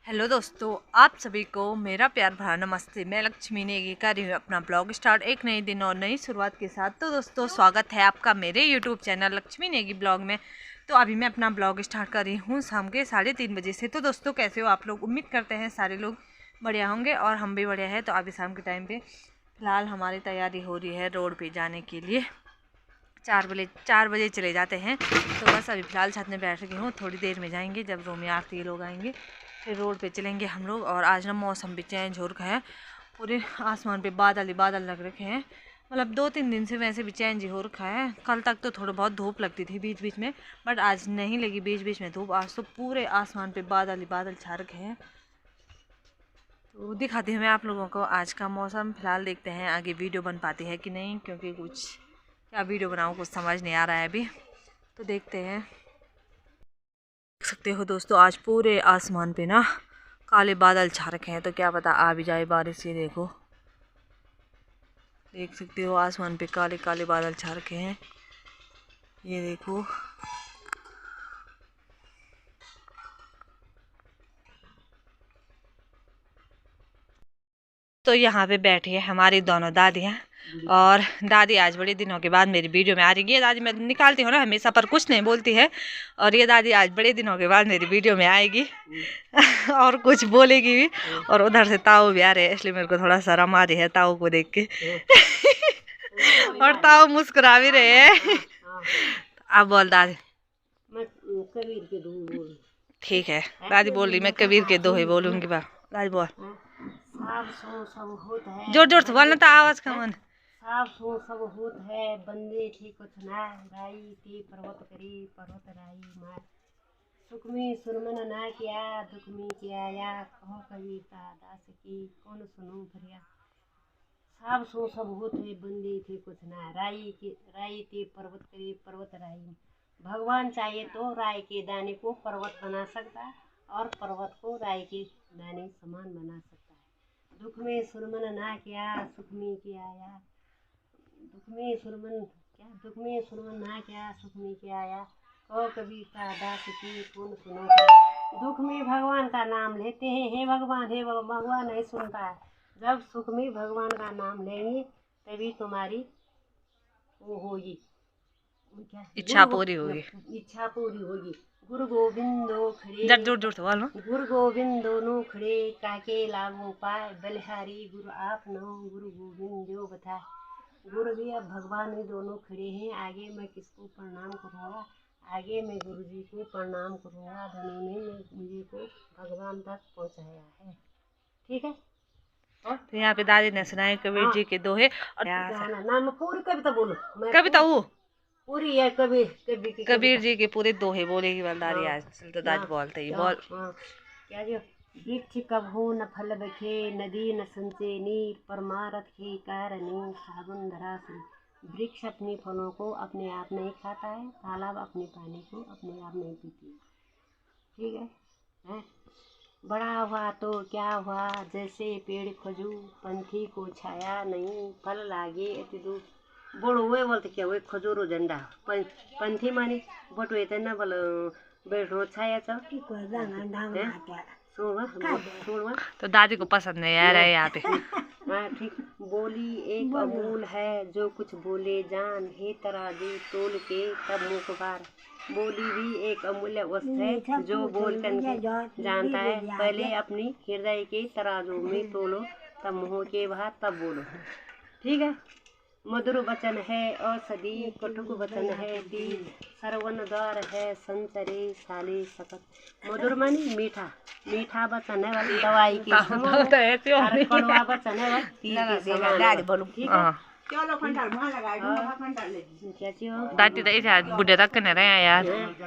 Hello दोस्तों, आप सभी को मेरा प्यार भरा नमस्ते। मैं लक्ष्मी नेगी कर रही हूँ अपना ब्लॉग स्टार्ट एक नए दिन और नई शुरुआत के साथ। तो दोस्तों, स्वागत है आपका मेरे YouTube channel Lakshmi Negi blog में। तो अभी मैं अपना ब्लॉग स्टार्ट कर रही हूँ शाम के 3:30 बजे से। तो दोस्तों, कैसे हो आप लोग? उम्मीद करते हैं सारे लोग बढ़िया होंगे और हम भी बढ़िया है। तो अभी शाम के टाइम पर फ़िलहाल हमारी तैयारी हो रही है रोड पर जाने के लिए। 4 बजे चले जाते हैं। तो बस अभी फ़िलहाल छत में बैठ गई हूँ, थोड़ी देर में जाएंगे जब रोमी आरती के लोग आएंगे फिर रोड पे चलेंगे हम लोग। और आज ना मौसम भी चेंज हो रखा है, पूरे आसमान पे बादल ही बादल लग रखे हैं। मतलब 2-3 दिन से वैसे भी चेंज ही हो रखा है। कल तक तो थोड़ा बहुत धूप लगती थी बीच बीच में, बट आज नहीं लगी बीच बीच में धूप। आज तो पूरे आसमान पे बादल ही बादल छा रखे हैं। तो दिखाती हूँ मैं आप लोगों को आज का मौसम। फ़िलहाल देखते हैं आगे वीडियो बन पाती है कि नहीं, क्योंकि कुछ क्या वीडियो बनाऊँ कुछ समझ नहीं आ रहा है अभी। तो देखते हैं। देख सकते हो दोस्तों, आज पूरे आसमान पे ना काले बादल छा रखे हैं। तो क्या पता आ भी जाए बारिश। ये देखो, देख सकते हो आसमान पे काले काले बादल छा रखे हैं। ये देखो, तो यहाँ पे बैठी है हमारी दोनों दादियाँ। और दादी आज बड़े दिनों के बाद मेरी वीडियो में आ रही है। ये दादी मैं निकालती हूँ ना हमेशा, पर कुछ नहीं बोलती है। और ये दादी आज बड़े दिनों के बाद मेरी वीडियो में आएगी और कुछ बोलेगी भी। और उधर से ताऊ भी आ रहे हैं, इसलिए मेरे को थोड़ा शर्म आ रही है ताऊ को देख के और ताऊ मुस्कुरा भी रहे हैं। अब बोल दादी। ठीक है, दादी बोल रही मैं कबीर के दोहे बोलूंगी। बा दादी बोल, जोर जोर से बोलना तो आवाज का मन। साफ सो सब होत है, बंदे थे कुछ ना राई ते पर्वत करी पर्वत राई मार। सुख में सुरमन ना किया, दुख में किया या कहो कविता दास की कौन सुनो भरिया। साफ सो सब होत है, बंदे थे कुछ ना राई ते पर्वत करी पर्वत राई। भगवान चाहिए तो राय के दाने को पर्वत बना सकता है और पर्वत को राय के दाने समान बना सकता है। दुख में सुरमन ना किया, सुख में किया या दुख में सुरमन ना किया, सुख में किया आया कहो कविता दास की कौन सुनो। दुख में भगवान का नाम लेते हैं, हे भगवान नहीं सुनता है। जब सुख में भगवान का नाम लेंगे तभी तुम्हारी वो होगी, इच्छा पूरी होगी। इच्छा पूरी होगी। गुरु गोविंदो खड़े, जोर जोर से बोलो। गुरु गोविंद दोनों खड़े काके लागू पाए, बलिहारी गुरु आप नो गुरु गोविंद जो बताए। गुरु भी अब भगवान ही दोनों खड़े हैं। आगे मैं किसको प्रणाम करूँगा, आगे मैं गुरु जी को प्रणाम करूँगा। जिन्होंने मुझे को भगवान तक पहुँचाया है। ठीक है। तो यहाँ पे दादी ने सुनाए कबीर जी के दोहे। और ना मैं पूरी कविता बोलूं, कविता वो पूरी है कबीर जी के पूरे दोहे बोलेगी दादी आज। चल तो दादी बोलते ही बोल। क्या जो वृक्ष कभू न फल बखे, नदी न संचे नीर, परमारथ के कारण साबुन धरा से। वृक्ष अपने फलों को अपने आप नहीं खाता है, तालाब अपने पानी को अपने आप नहीं पीती। ठीक है? बड़ा हुआ तो क्या हुआ, जैसे पेड़ खजूर, पंथी को छाया नहीं, फल लागे अति दूर। बड़ो हुए बोलते क्या हुए खजूरो झंडा पंथी मानी बटुए तेना बोल बैठो छाया च तो दादी को पसंद नहीं आ रहा है यहाँ पे। हाँ ठीक। बोली एक अमूल है, जो कुछ बोले जान, हे तराजू तोल के तब मुखबार। बोली भी एक अमूल्य वस्तु है, जो बोल करके जानता है। पहले अपनी हृदय के तराजू में तोलो, तब मुँह के बाहर तब बोलो। ठीक है। मधुर वचन है औषधि, कटुक वचन है तीर, सरवन द्वार है संचरे साले सकत। मधुर मानी मीठा, मीठा वचन है दवाई की समान, कड़वा वचन है तीर के समान। ठीक है। दादी तो इसे बुढ़े तक नहीं रहे यार।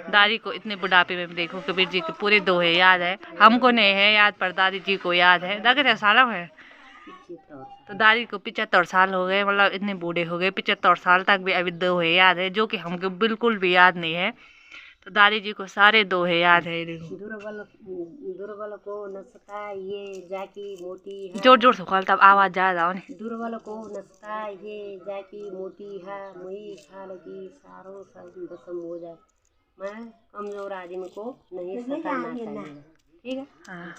दादी को इतने बुढ़ापे में देखो कबीर जी के पूरे दोहे याद है। हमको नहीं है याद, पर दादी जी को याद है। दादी साल है तो दादी को 75 साल हो गए, मतलब इतने बूढ़े हो गए 75 साल तक भी अभी दोहे याद है, जो कि हमको बिल्कुल भी याद नहीं है। तो दादी जी को सारे दोहे याद है। देखो, दुर्बल को नसता ये जाकी मोटी है। जोर जोर से खोल तब आवाज ज्यादा। दुर्बल को नसता ये जाकी मोटी है, मुई खा लगी सारो सब दसम हो जाए। मैं कमजोर आदमी को नहीं सताना चाहिए। ठीक है। हाँ।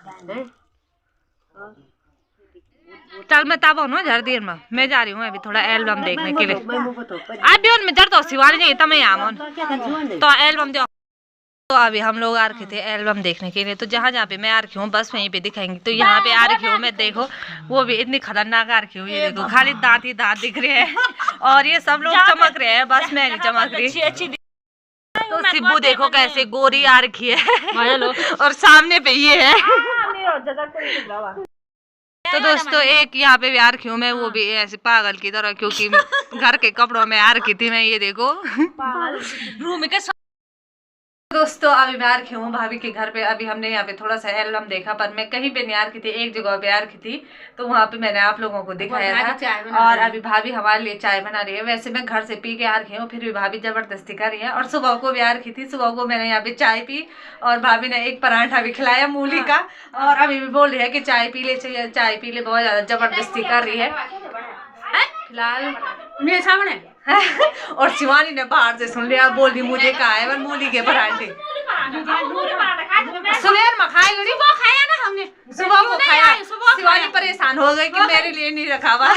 चल मैं तब हूँ जरा देर में मैं जा रही हूँ अभी थोड़ा एल्बम देखने के लिए। अभी उनमें जर तो शिवानी नहीं तब मैं आऊँ तो एल्बम दो। तो अभी हम लोग आ रखे थे एल्बम देखने के लिए, तो जहाँ जहाँ पे मैं आ रखी हूँ बस वहीं पे दिखाएंगी। तो यहाँ पे आ रखी हूँ मैं, देखो वो भी इतनी खतरनाक आ रखी हूँ, ये देखो खाली दांत ही दांत दिख रहे हैं और ये सब लोग चमक रहे हैं, बस मैं नहीं चमक रही। तो सिब्बू देखो कैसे गोरी आ रखी है और सामने पे ये है। तो दोस्तों एक यहाँ पे भी आ रखी हूँ मैं, वो भी ऐसे पागल की तरह, क्योंकि घर के कपड़ों में आ रखी थी मैं, ये देखो रूम के। दोस्तों अभी मैं आ रखी हूँ भाभी के घर पे। अभी हमने यहाँ पे थोड़ा सा एल्बम देखा, पर मैं कहीं पे नहीं आ रखी थी, एक जगह पे आ रखी थी, तो वहाँ पे मैंने आप लोगों को दिखाया था। और अभी भाभी हमारे लिए चाय बना रही है। वैसे मैं घर से पी के आ रखी हूँ, फिर भी भाभी जबरदस्ती कर रही है। और सुबह को भी आ रखी थी, सुबह को मैंने यहाँ पे चाय पी और भाभी ने एक पराठा भी खिलाया मूली का, और अभी भी बोल रही है कि चाय पी ले, चाहिए चाय पी ले, बहुत ज्यादा जबरदस्ती कर रही है फिलहाल मेरे सामने। और शिवानी ने बाहर से सुन लिया, बोल दी मुझे कहा है मूली के पराठे। सुबह में खाए वो खाया ना हमने, सुबह को खाया। शिवानी परेशान हो गई कि मेरे लिए नहीं रखा हुआ।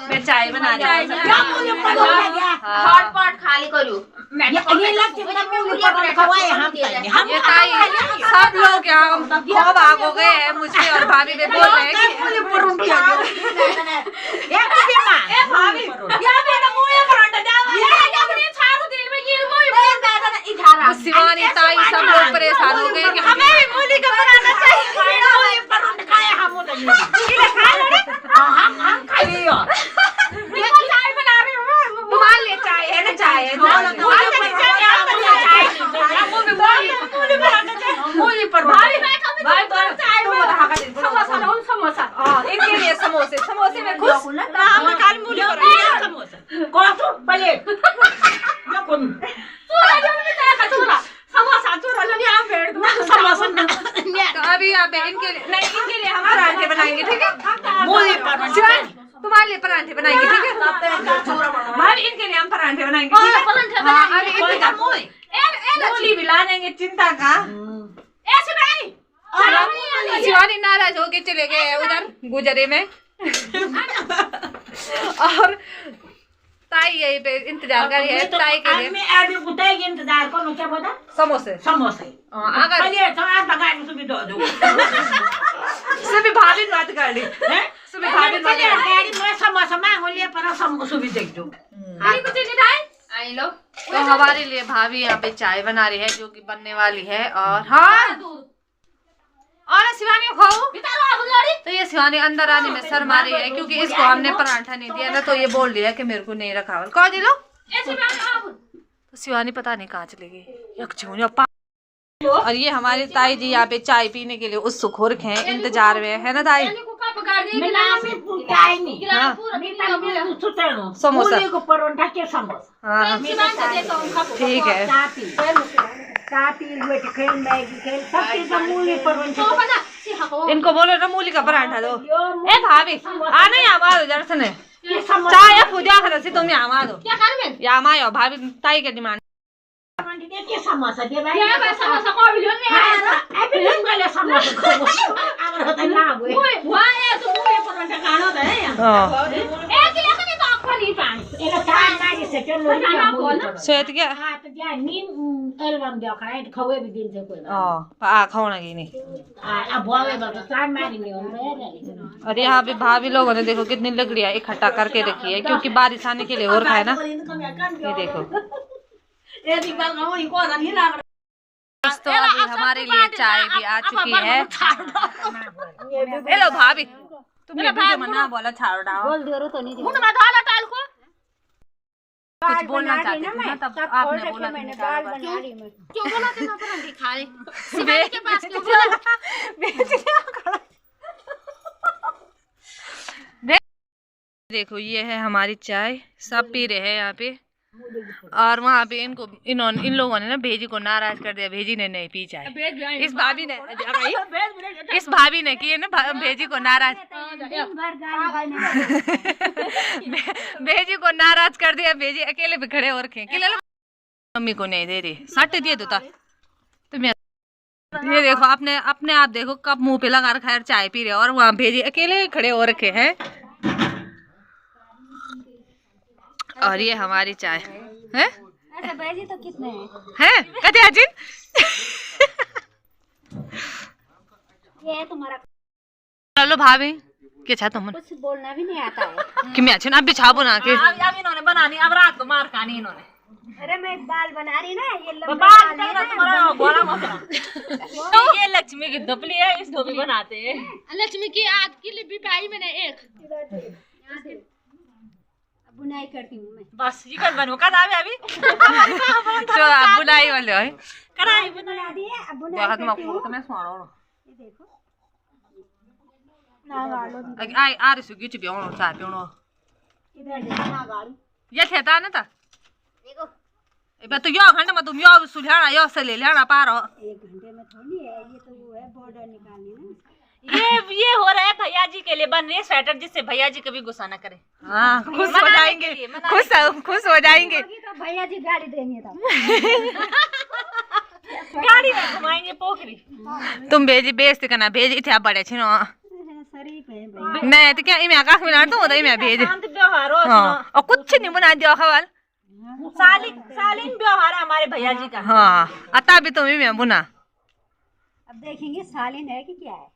मैं चाय बना रही सब लोग यहाँ भाग हो गए हैं मुझे, और भाभी भी बोल रहे हैं शिवानी ताई सब लोग परेशान हो गए कि हमें भी मूली का पराठा चाहिए। तुम्हारे लिए चाय है ना, चाय है इनके लिए समोसे, समोसे में खुश अभी यहाँ पे इनके लिए हम पराठे बनाएंगे, ठीक है। तुम्हारे लिए पराठे बनाएंगे, ठीक है भाई, इनके लिए हम पराठे बनाएंगे, ठीक है। हाँ अभी मूली भी ला देंगे, चिंता का। शिवानी नाराज होके चले गए उधर गुजरे में और ताई यही पे इंतजार कर रही है ताई के लिए। मैं अभी उठाएगी इंतजार करो, क्या बोला? समोसे समोसे अगर सभी भाभी बात कर ली सभी भाभी मैं समोसा मांगो लिए पर समोसा भी देख दो। तो हमारे लिए भाभी यहाँ पे चाय बना रही है जो कि बनने वाली है। और हाँ और शिवानी खाओ, तो ये शिवानी अंदर आने में शर्म आ रही है क्योंकि इसको हमने पराठा नहीं दिया ना, तो ये बोल रही है कि मेरे को नहीं रखा। कह दिलो तो शिवानी पता नहीं कहाँ चली गई। और ये हमारी ताई जी यहाँ पे चाय पीने के लिए उत्सुक हो रखे हैं, इंतजार में है ना ताई। समोसा हाँ ठीक है। इनको बोलो ना मूली का पराठा दो। ए भाभी आना यहाँ मारो दर्शन है चाय पूजा कर सी तुम यहाँ मारो यहाँ मायो भाभी ताई के डिमांड समोसा दे भाई सेहत क्या खाना की नहीं। और यहाँ पे भाभी लोगों ने देखो कितनी लकड़ियाँ इकट्ठा करके रखी है क्योंकि बारिश आने के लिए और खाए ना। ये देखो दोस्तों अभी हमारे लिए चाय भी आ चुकी है। हेलो भाभी तुमने वीडियो में ना बोला छाड़ो डाल कुछ बोलना चाहती थी ना, तब आपने बोला क्यों बोला देखो ये है हमारी चाय, सब पी रहे हैं यहाँ पे। और वहाँ पे इन लोगों ने ना भेजी को नाराज कर दिया। भेजी ने नहीं पी चाय। इस भाभी ने की है ना भेजी को नाराज। भेजी को नाराज कर दिया। भेजी अकेले भी खड़े हो रखे। मम्मी को नहीं दे रही। सट दिए तो ये देखो अपने आप देखो कब मुंह पे लगा रखा है चाय पी रहे और वहाँ भेजी अकेले खड़े हो रखे हैं। और ये हमारी चाय है। भेजी तो कितने हैं कते अजिन ये है तुम्हारा। चलो भाभी के छा तुम कुछ बोलना भी नहीं आता है कि मैं अच्छे अब बिछा बना के अब इन्होंने बनानी। अब रात को मार खानी इन्होंने। अरे मैं बाल बना रही ना ये तो बाल करना तुम्हारा गोला मत बना। ये लक्ष्मी की धोपली है। इस धोपली बनाते हैं। लक्ष्मी की आग की लिपि पाई मैंने एक बुनाई करती हूँ मैं। बस ये कर बनू कदा अभी तो अब बुलाई वाले है कराई बना दिए अब बुनाई बहुत करती मत हूँ। तो मैं सुनाओ ये देखो ना गालो आई आ रही सुगी चुपी होनो चाय पीनो इधर देखो ना गाड़ी ये खेता ना था देखो ए तो यो घंटा में तुम यो सुलझाना यो से ले लेना पारो। 1 घंटे में थोड़ी है ये तो वो है बॉर्डर निकालनी ना। ये हो रहा है भैया जी के लिए बन रही है स्वेटर जिससे भैया जी कभी गुस्सा न करे। हाँ खुश हो जाएंगे खुश हो जाएंगे। तो भैया जी गाड़ी देंगे तब गाड़ी में घुमाएंगे पोखरी। तुम भेजी बेइज्जती करना भेज इथे बड़े छिनो शरीफ है भाई। नहीं तो क्या इमे आकाश में लाड़ तो इमे भेज। शांत व्यवहार हो। हाँ और कुछ नहीं बना दिया खवाल। सालीन व्यवहार है हमारे भैया जी का। हाँ अता भी तुम इमे बुना। अब देखेंगे सालिन है कि क्या है।